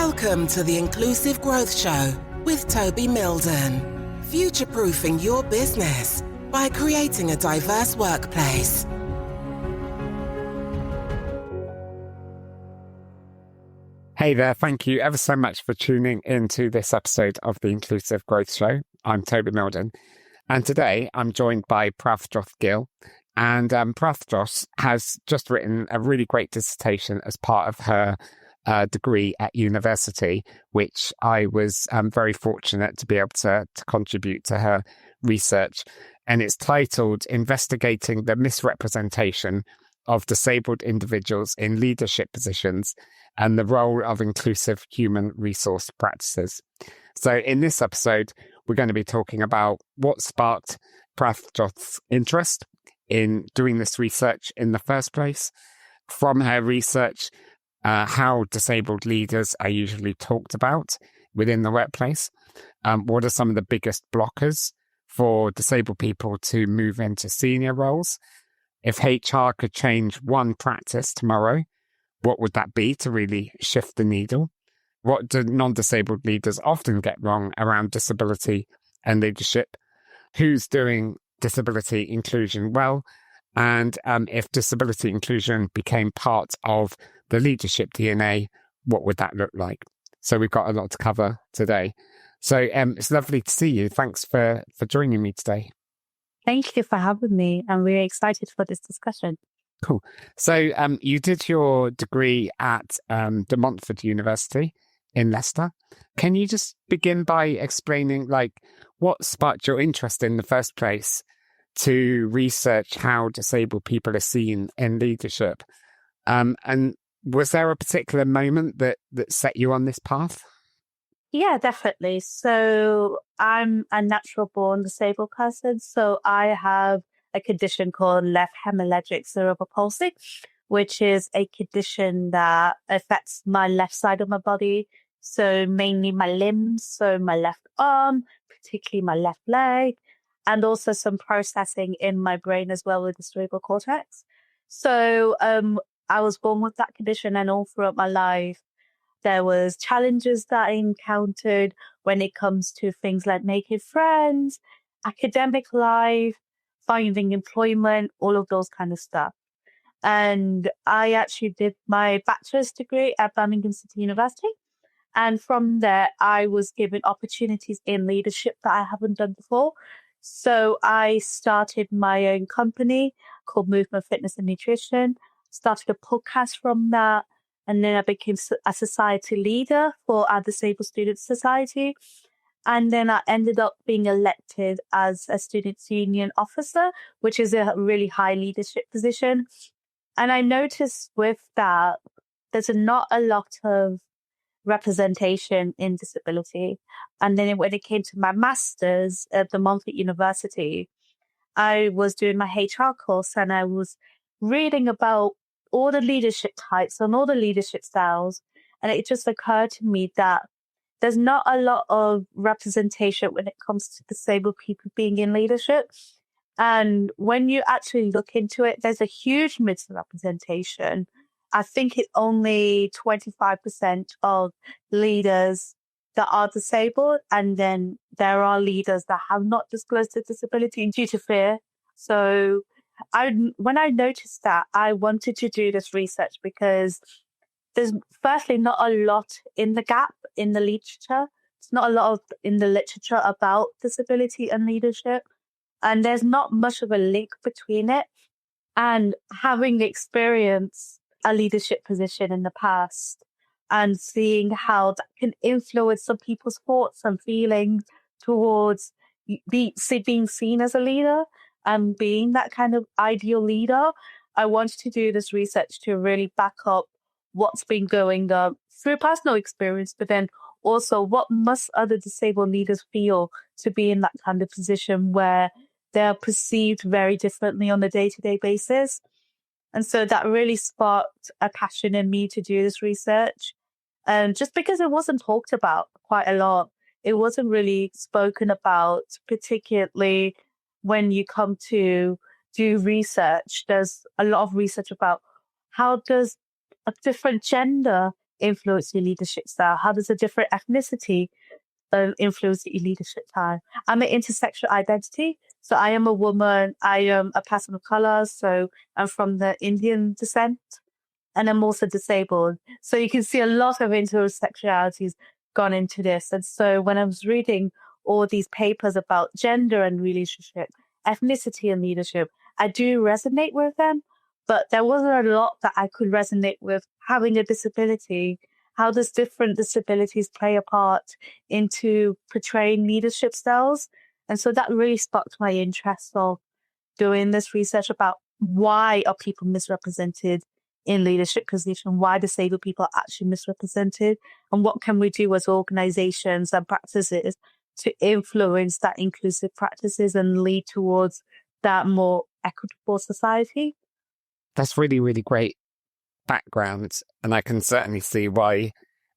Welcome to the Inclusive Growth Show with Toby Mildon. Future-proofing your business by creating a diverse workplace. Hey there, thank you ever so much for tuning into this episode of the Inclusive Growth Show. I'm Toby Mildon, and today I'm joined by Pravjoth Gill. And Pravjoth has just written a really great dissertation as part of her degree at university, which I was very fortunate to be able to contribute to her research. And it's titled Investigating the Misrepresentation of Disabled Individuals in Leadership Positions and the Role of Inclusive Human Resource Practices. So in this episode, we're going to be talking about what sparked Pravjoth's interest in doing this research in the first place. From her research, how disabled leaders are usually talked about within the workplace. What are some of the biggest blockers for disabled people to move into senior roles? If HR could change one practice tomorrow, what would that be to really shift the needle? What do non-disabled leaders often get wrong around disability and leadership? Who's doing disability inclusion well? And if disability inclusion became part of the leadership DNA, what would that look like? So we've got a lot to cover today. So it's lovely to see you. Thanks for joining me today. Thank you for having me. I'm really excited for this discussion. Cool. So you did your degree at De Montfort University in Leicester. Can you just begin by explaining what sparked your interest in the first place to research how disabled people are seen in leadership? And was there a particular moment that set you on this path? Yeah, definitely. So I'm a natural born disabled person. So I have a condition called left hemiplegic cerebral palsy, which is a condition that affects my left side of my body. So mainly my limbs, so my left arm, particularly my left leg, and also some processing in my brain as well with the cerebral cortex. So I was born with that condition, and all throughout my life, there was challenges that I encountered when it comes to things like making friends, academic life, finding employment, all of those kind of stuff. And I actually did my bachelor's degree at Birmingham City University. And from there, I was given opportunities in leadership that I haven't done before. So I started my own company called Movement Fitness and Nutrition, started a podcast from that. And then I became a society leader for our Disabled Students Society. And then I ended up being elected as a Students' Union officer, which is a really high leadership position. And I noticed with that, there's not a lot of representation in disability. And then when it came to my master's at the Montfort University, I was doing my HR course and I was reading about all the leadership types and all the leadership styles. And it just occurred to me that there's not a lot of representation when it comes to disabled people being in leadership. And when you actually look into it, there's a huge misrepresentation. I think it's only 25% of leaders that are disabled. And then there are leaders that have not disclosed their disability due to fear. So when I noticed that, I wanted to do this research because there's firstly not a lot in the gap in the literature. It's not a lot in the literature about disability and leadership. And there's not much of a link between it. And having experienced a leadership position in the past and seeing how that can influence some people's thoughts and feelings towards being seen as a leader and being that kind of ideal leader, I wanted to do this research to really back up what's been going on through personal experience, but then also what must other disabled leaders feel to be in that kind of position where they're perceived very differently on a day-to-day basis. And so that really sparked a passion in me to do this research. And just because it wasn't talked about quite a lot, it wasn't really spoken about, particularly when you come to do research. There's a lot of research about how does a different gender influence your leadership style? How does a different ethnicity influence your leadership style? I'm an intersectional identity. So I am a woman. I am a person of color. So I'm from the Indian descent, and I'm also disabled. So you can see a lot of intersectionalities gone into this. And so when I was reading all these papers about gender and leadership, ethnicity and leadership, I do resonate with them, but there wasn't a lot that I could resonate with having a disability. How does different disabilities play a part into portraying leadership styles? And so that really sparked my interest of doing this research about why are people misrepresented in leadership position, why disabled people are actually misrepresented, and what can we do as organizations and practices to influence that inclusive practices and lead towards that more equitable society. That's really, really great background, and I can certainly see why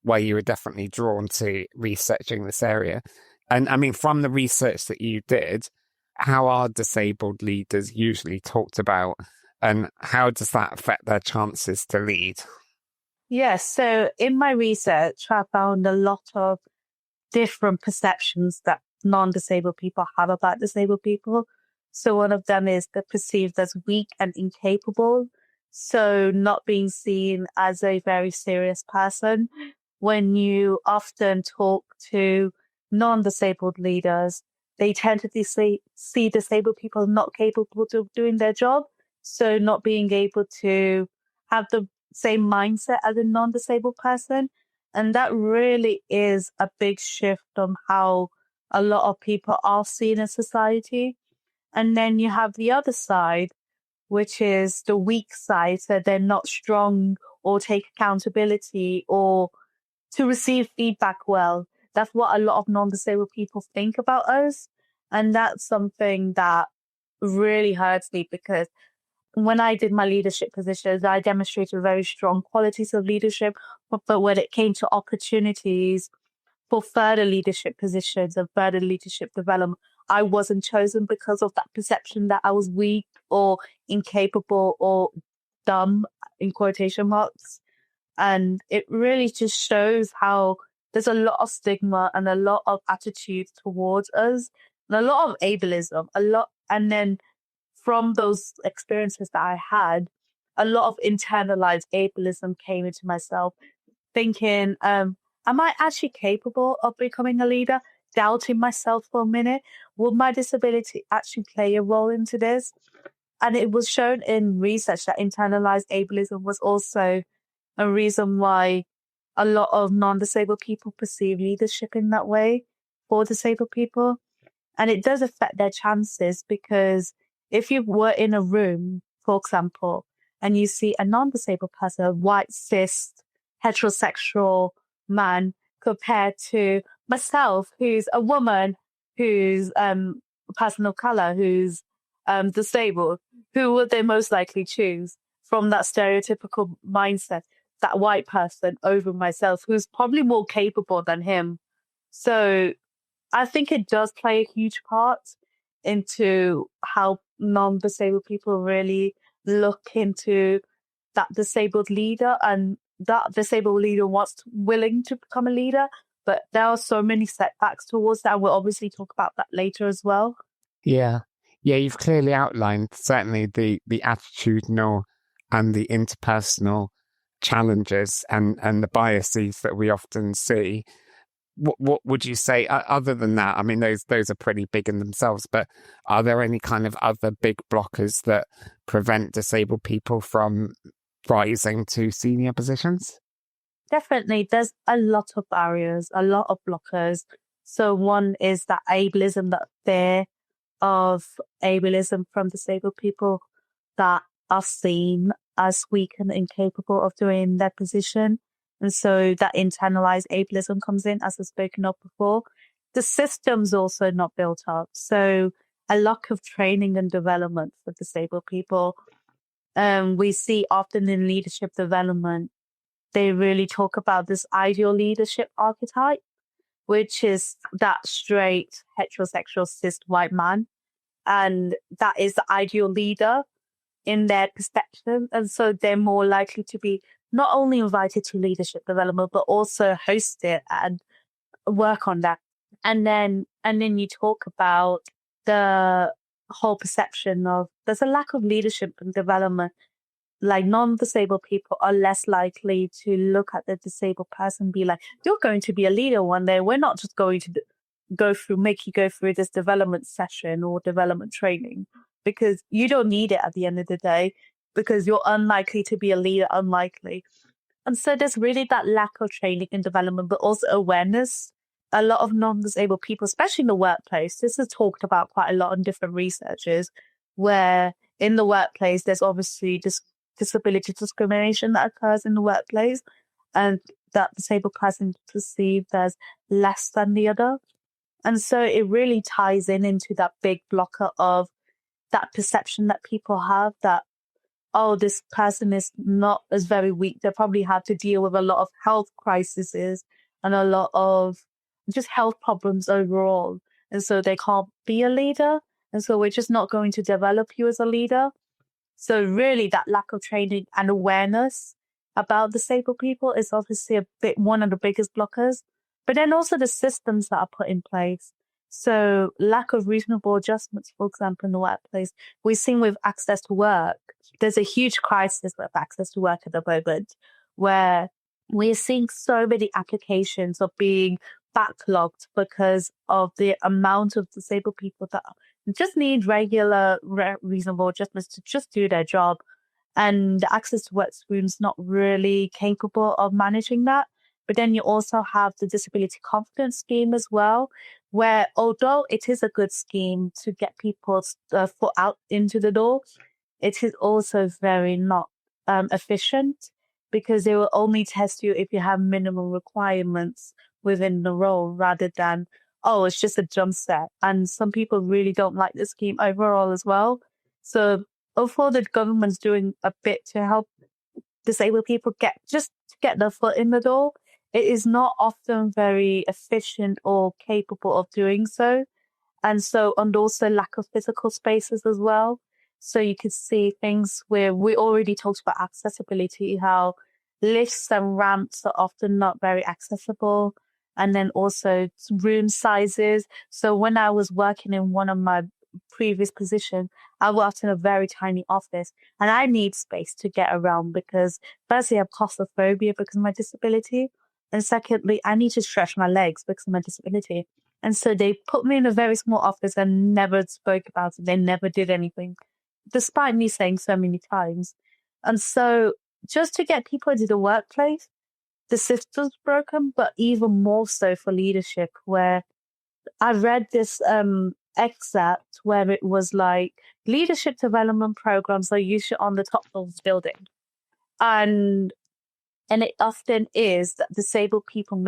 you were definitely drawn to researching this area. And I mean, from the research that you did, how are disabled leaders usually talked about, and how does that affect their chances to lead? Yes, so in my research, I found a lot of different perceptions that non-disabled people have about disabled people. So one of them is they're perceived as weak and incapable. So not being seen as a very serious person. When you often talk to non-disabled leaders, they tend to see disabled people not capable of doing their job. So not being able to have the same mindset as a non-disabled person. And that really is a big shift on how a lot of people are seen in society. And then you have the other side, which is the weak side. So they're not strong or take accountability or to receive feedback well. That's what a lot of non-disabled people think about us. And that's something that really hurts me because when I did my leadership positions, I demonstrated very strong qualities of leadership. But when it came to opportunities for further leadership positions and further leadership development, I wasn't chosen because of that perception that I was weak or incapable or dumb, in quotation marks. And it really just shows how there's a lot of stigma and a lot of attitude towards us and a lot of ableism, and then from those experiences that I had, a lot of internalized ableism came into myself, thinking, am I actually capable of becoming a leader? Doubting myself for a minute. Will my disability actually play a role into this? And it was shown in research that internalized ableism was also a reason why a lot of non-disabled people perceive leadership in that way for disabled people. And it does affect their chances because if you were in a room, for example, and you see a non-disabled person, a white, cis, heterosexual man, compared to myself, who's a woman, who's a person of color, who's disabled, who would they most likely choose from that stereotypical mindset? That white person over myself, who's probably more capable than him. So I think it does play a huge part into how non-disabled people really look into that disabled leader, and that disabled leader willing to become a leader. But there are so many setbacks towards that. We'll obviously talk about that later as well. Yeah. You've clearly outlined certainly the attitudinal and the interpersonal challenges and the biases that we often see. What would you say other than that? I mean, those are pretty big in themselves, but are there any kind of other big blockers that prevent disabled people from rising to senior positions? Definitely, there's a lot of barriers, a lot of blockers. So one is that ableism, that fear of ableism from disabled people that are seen as weak and incapable of doing their position. And so that internalized ableism comes in, as I've spoken of before. The system's also not built up. So a lack of training and development for disabled people. We see often in leadership development, they really talk about this ideal leadership archetype, which is that straight, heterosexual, cis white man. And that is the ideal leader in their perspective. And so they're more likely to be not only invited to leadership development, but also host it and work on that. And then you talk about the whole perception of there's a lack of leadership and development. Like non-disabled people are less likely to look at the disabled person and be like, you're going to be a leader one day. We're not just going to make you go through this development session or development training, because you don't need it at the end of the day, because you're unlikely to be a leader, unlikely. And so there's really that lack of training and development, but also awareness. A lot of non-disabled people, especially in the workplace, this is talked about quite a lot in different researches, where in the workplace, there's obviously disability discrimination that occurs in the workplace, and that disabled person is perceived as less than the other. And so it really ties into that big blocker of that perception that people have that, oh, this person is not as very weak. They probably have to deal with a lot of health crises and a lot of just health problems overall. And so they can't be a leader. And so we're just not going to develop you as a leader. So really that lack of training and awareness about disabled people is obviously one of the biggest blockers. But then also the systems that are put in place. So lack of reasonable adjustments, for example, in the workplace. We've seen with access to work, there's a huge crisis with access to work at the moment, where we're seeing so many applications of being backlogged because of the amount of disabled people that just need regular, reasonable adjustments to just do their job. And the access to work stream's not really capable of managing that. But then you also have the disability confidence scheme as well, where although it is a good scheme to get people's foot out into the door, it is also very not efficient, because they will only test you if you have minimum requirements within the role, rather than, oh, it's just a jump set. And some people really don't like the scheme overall as well. So although the government's doing a bit to help disabled people get their foot in the door, it is not often very efficient or capable of doing so. And also lack of physical spaces as well. So you could see things where we already talked about accessibility, how lifts and ramps are often not very accessible. And then also room sizes. So when I was working in one of my previous positions, I worked in a very tiny office, and I need space to get around because firstly, I have claustrophobia because of my disability. And secondly, I need to stretch my legs because of my disability. And so they put me in a very small office and never spoke about it. They never did anything, despite me saying so many times. And so just to get people into the workplace, the system's broken, but even more so for leadership, where I read this excerpt where it was like leadership development programs are usually on the top of the building. And it often is that disabled people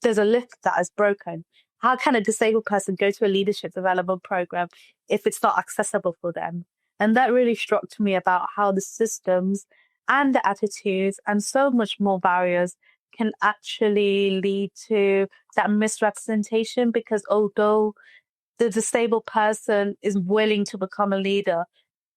there's a lift that is broken. How can a disabled person go to a leadership development program if it's not accessible for them? And that really struck to me about how the systems and the attitudes and so much more barriers can actually lead to that misrepresentation, because although the disabled person is willing to become a leader,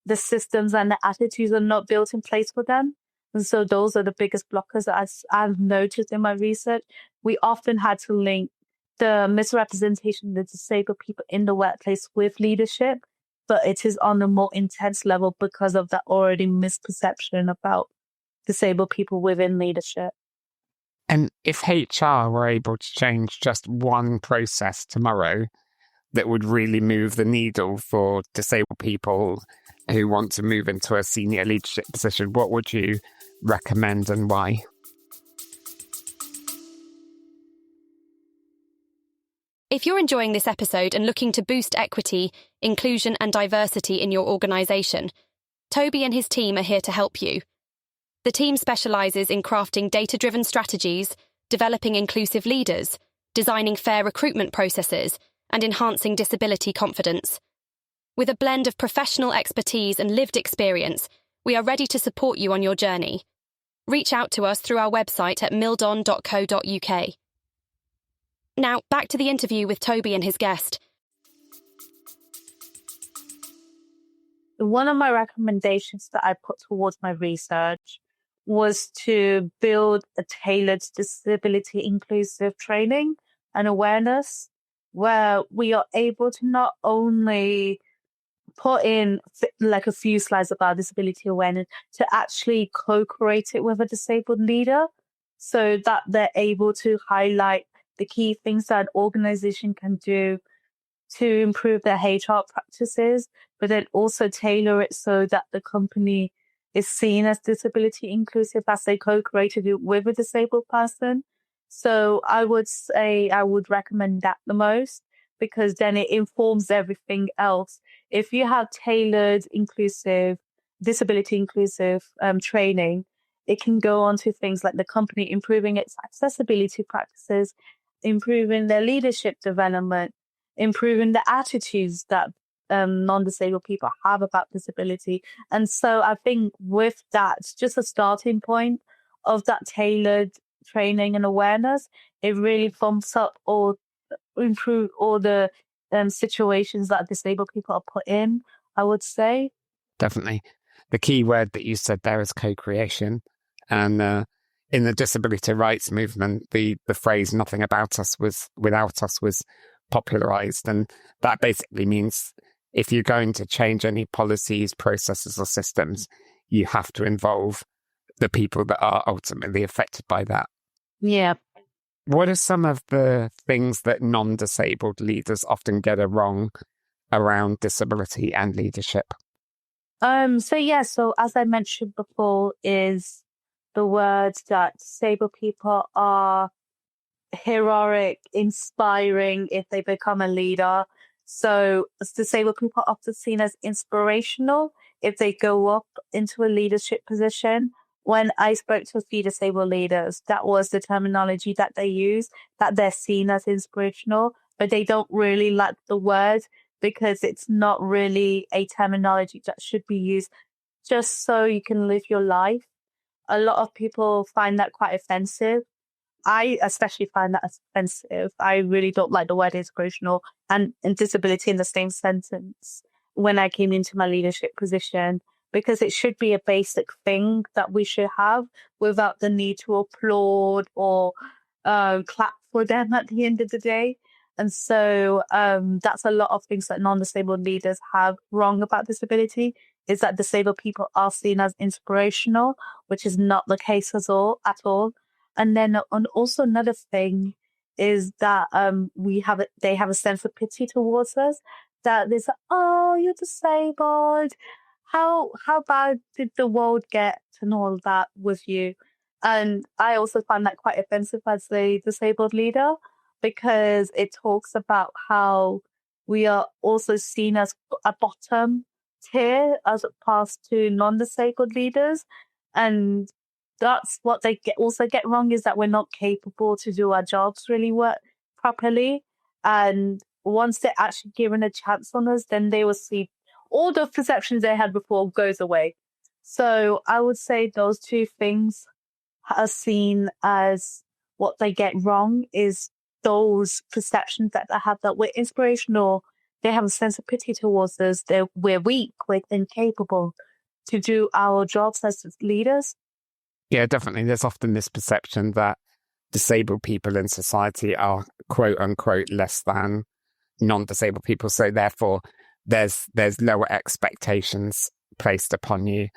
the systems and the attitudes are not built in place for them. And so those are the biggest blockers that I've noticed in my research. We often had to link the misrepresentation of the disabled people in the workplace with leadership, but it is on a more intense level because of that already misperception about disabled people within leadership. And if HR were able to change just one process tomorrow that would really move the needle for disabled people who want to move into a senior leadership position, what would you recommend and why? If you're enjoying this episode and looking to boost equity, inclusion and diversity in your organisation, Toby and his team are here to help you. The team specialises in crafting data-driven strategies, developing inclusive leaders, designing fair recruitment processes, and enhancing disability confidence. With a blend of professional expertise and lived experience, we are ready to support you on your journey. Reach out to us through our website at mildon.co.uk. Now, back to the interview with Toby and his guest. One of my recommendations that I put towards my research was to build a tailored disability inclusive training and awareness where we are able to not only put in like a few slides about disability awareness, to actually co-create it with a disabled leader so that they're able to highlight the key things that an organization can do to improve their HR practices, but then also tailor it so that the company is seen as disability inclusive as they co-created it with a disabled person. So I would say I would recommend that the most, because then it informs everything else. If you have tailored inclusive, disability inclusive training, it can go on to things like the company improving its accessibility practices, improving their leadership development, improving the attitudes that non-disabled people have about disability. And so I think with that, just a starting point of that tailored training and awareness, it really bumps up or improve all the situations that disabled people are put in, I would say. Definitely. The key word that you said there is co-creation. And in the disability rights movement, the phrase "nothing about us was without us" was popularized. And that basically means if you're going to change any policies, processes, or systems, you have to involve the people that are ultimately affected by that. Yeah. What are some of the things that non-disabled leaders often get wrong around disability and leadership? So as I mentioned before, is the words that disabled people are heroic, inspiring if they become a leader. So disabled people are often seen as inspirational if they go up into a leadership position. When I spoke to a few disabled leaders, that was the terminology that they use, that they're seen as inspirational, but they don't really like the word because it's not really a terminology that should be used just so you can live your life. A lot of people find that quite offensive. I especially find that offensive. I really don't like the word inspirational and disability in the same sentence when I came into my leadership position, because it should be a basic thing that we should have without the need to applaud or clap for them at the end of the day. And so that's a lot of things that non-disabled leaders have wrong about disability, is that disabled people are seen as inspirational, which is not the case at all. And then also another thing is that they have a sense of pity towards us. That there's oh, you're disabled. How bad did the world get and all that with you? And I also find that quite offensive as a disabled leader, because it talks about how we are also seen as a bottom tier as opposed to non-disabled leaders. And that's what they also get wrong, is that we're not capable to do our jobs really work properly. And once they're actually given a chance on us, then they will see all the perceptions they had before goes away. So I would say those two things are seen as what they get wrong, is those perceptions that they have that we're inspirational. They have a sense of pity towards us. We're weak, we're incapable to do our jobs as leaders. Yeah, definitely. There's often this perception that disabled people in society are quote unquote less than non-disabled people. So therefore there's lower expectations placed upon you.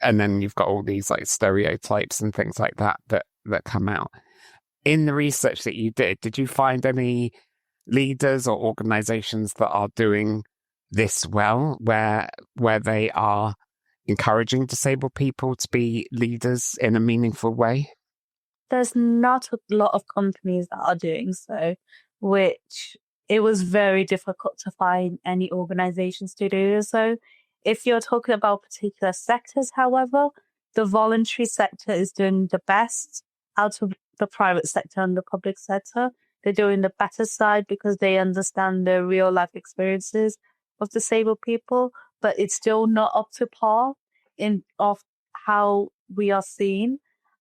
And then you've got all these like stereotypes and things like that come out. In the research that you did you find any leaders or organizations that are doing this well, where they are encouraging disabled people to be leaders in a meaningful way? There's not a lot of companies that are doing so, which it was very difficult to find any organizations to do so. If you're talking about particular sectors, however, the voluntary sector is doing the best out of the private sector and the public sector. They're doing the better side because they understand the real life experiences of disabled people, but it's still not up to par of how we are seen.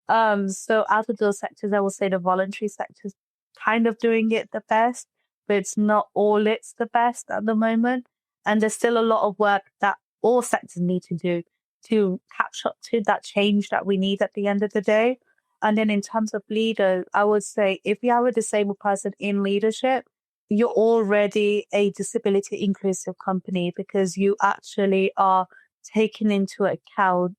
So out of those sectors, I will say the voluntary sector is kind of doing it the best, but it's not all it's the best at the moment. And there's still a lot of work that all sectors need to do to catch up to that change that we need at the end of the day. And then in terms of leaders, I would say if you have a disabled person in leadership, you're already a disability inclusive company because you actually are taking into account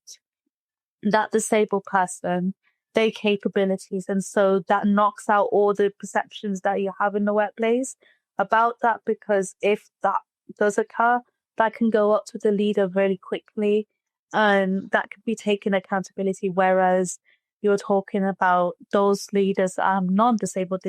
that disabled person, their capabilities. And so that knocks out all the perceptions that you have in the workplace about that, because if that does occur, that can go up to the leader very quickly and that could be taken accountability. Whereas you're talking about those leaders that are non-disabled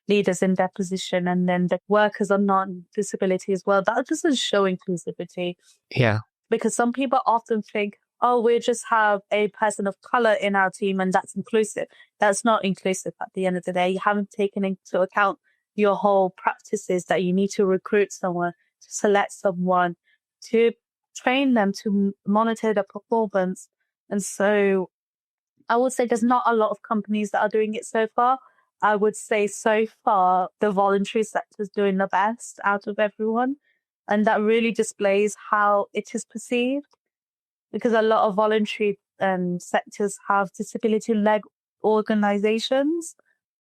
leaders in their position, and then the workers are non-disability as well. That doesn't show inclusivity. Yeah. Because some people often think, oh, we just have a person of color in our team and that's inclusive. That's not inclusive at the end of the day. You haven't taken into account your whole practices that you need to recruit someone, to select someone, to train them, to monitor their performance. And so I would say there's not a lot of companies that are doing it so far. I would say so far, the voluntary sector is doing the best out of everyone. And that really displays how it is perceived, because a lot of voluntary sectors have disability-led organizations.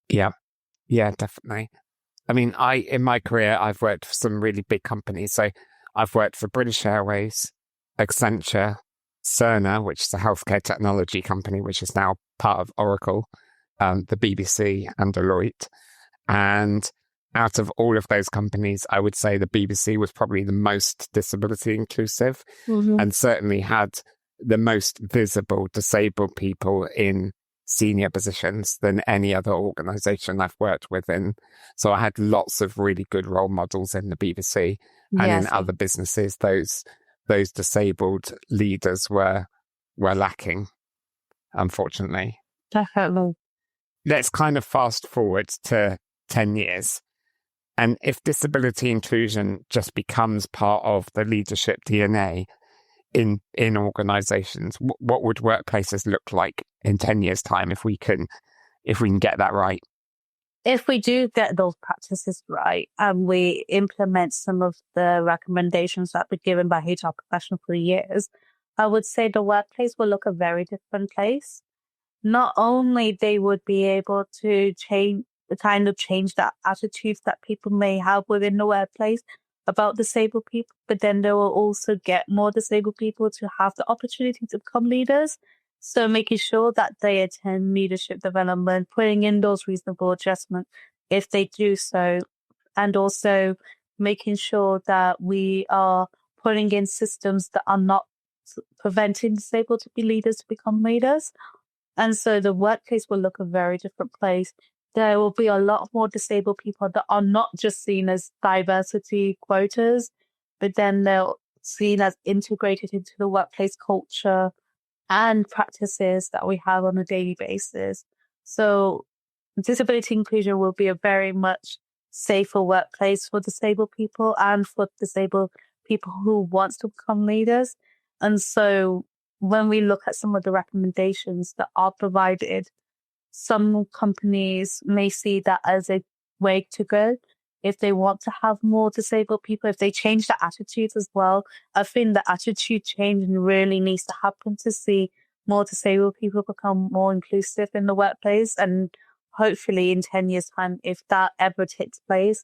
Yeah, definitely. I mean, in my career, I've worked for some really big companies. So I've worked for British Airways, Accenture, Cerner, which is a healthcare technology company, which is now part of Oracle, the BBC and Deloitte. And out of all of those companies, I would say the BBC was probably the most disability inclusive, and certainly had the most visible disabled people in senior positions than any other organization I've worked within. So I had lots of really good role models in the BBC, and in other businesses, those disabled leaders were lacking, unfortunately. Definitely. Let's kind of fast forward to 10 years. And if disability inclusion just becomes part of the leadership DNA in organizations, what would workplaces look like in 10 years' time if we can get that right? If we do get those practices right and we implement some of the recommendations that were given by HR professionals for years, I would say the workplace will look a very different place. Not only they would be able to change that attitudes that people may have within the workplace about disabled people, but then they will also get more disabled people to have the opportunity to become leaders. So making sure that they attend leadership development, putting in those reasonable adjustments if they do so, and also making sure that we are putting in systems that are not preventing disabled to be leaders to become leaders. And so the workplace will look a very different place. There will be a lot more disabled people that are not just seen as diversity quotas, but then they're seen as integrated into the workplace culture and practices that we have on a daily basis. So disability inclusion will be a very much safer workplace for disabled people and for disabled people who want to become leaders. And so when we look at some of the recommendations that are provided, some companies may see that as a way to go. If they want to have more disabled people, if they change the attitudes as well, I think the attitude change really needs to happen to see more disabled people become more inclusive in the workplace. And hopefully in 10 years' time, if that ever takes place,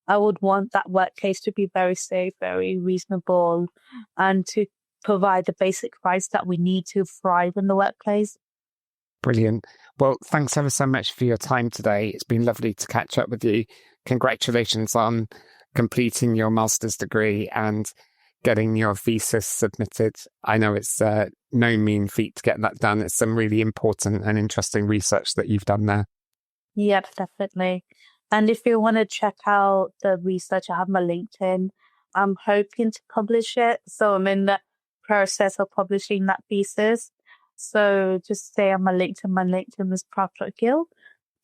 I would want that workplace to be very safe, very reasonable, and to provide the basic rights that we need to thrive in the workplace. Brilliant. Well, thanks ever so much for your time today. It's been lovely to catch up with you. Congratulations on completing your master's degree and getting your thesis submitted. I know it's no mean feat to get that done. It's some really important and interesting research that you've done there. Yep, definitely. And if you want to check out the research, I have my LinkedIn. I'm hoping to publish it. So I'm in the process of publishing that thesis. So just stay on my LinkedIn. My LinkedIn is Pravjoth Gill,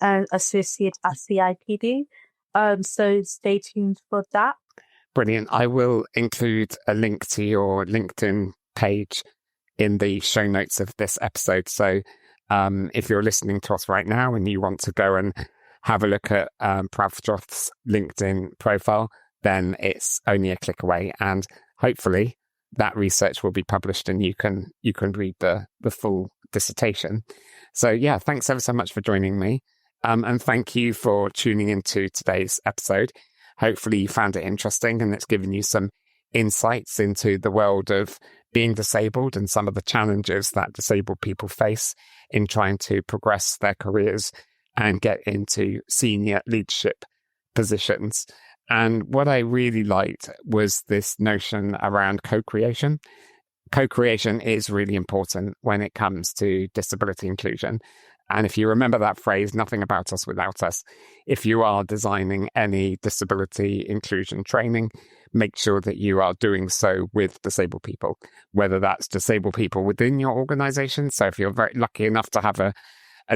and associate at CIPD. So stay tuned for that. Brilliant. I will include a link to your LinkedIn page in the show notes of this episode. So if you're listening to us right now and you want to go and have a look at Pravjoth's LinkedIn profile, then it's only a click away. And hopefully that research will be published and you can read the full dissertation. So yeah, thanks ever so much for joining me. And thank you for tuning into today's episode. Hopefully you found it interesting and it's given you some insights into the world of being disabled and some of the challenges that disabled people face in trying to progress their careers and get into senior leadership positions. And what I really liked was this notion around co-creation. Co-creation is really important when it comes to disability inclusion. And if you remember that phrase, nothing about us without us, if you are designing any disability inclusion training, make sure that you are doing so with disabled people, whether that's disabled people within your organization. So if you're very lucky enough to have a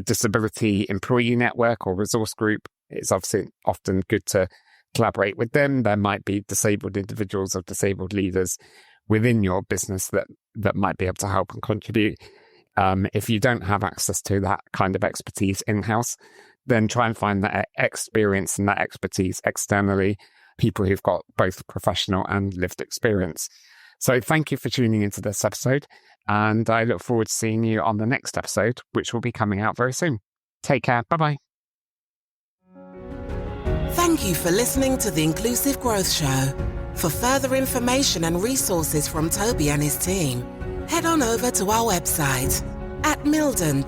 disability employee network or resource group, it's obviously often good to collaborate with them. There might be disabled individuals or disabled leaders within your business that might be able to help and contribute. If you don't have access to that kind of expertise in-house, then try and find that experience and that expertise externally, people who've got both professional and lived experience. So thank you for tuning into this episode, and I look forward to seeing you on the next episode, which will be coming out very soon. Take care. Bye-bye. Thank you for listening to the Inclusive Growth Show. For further information and resources from Toby and his team, head on over to our website at mildon.co.uk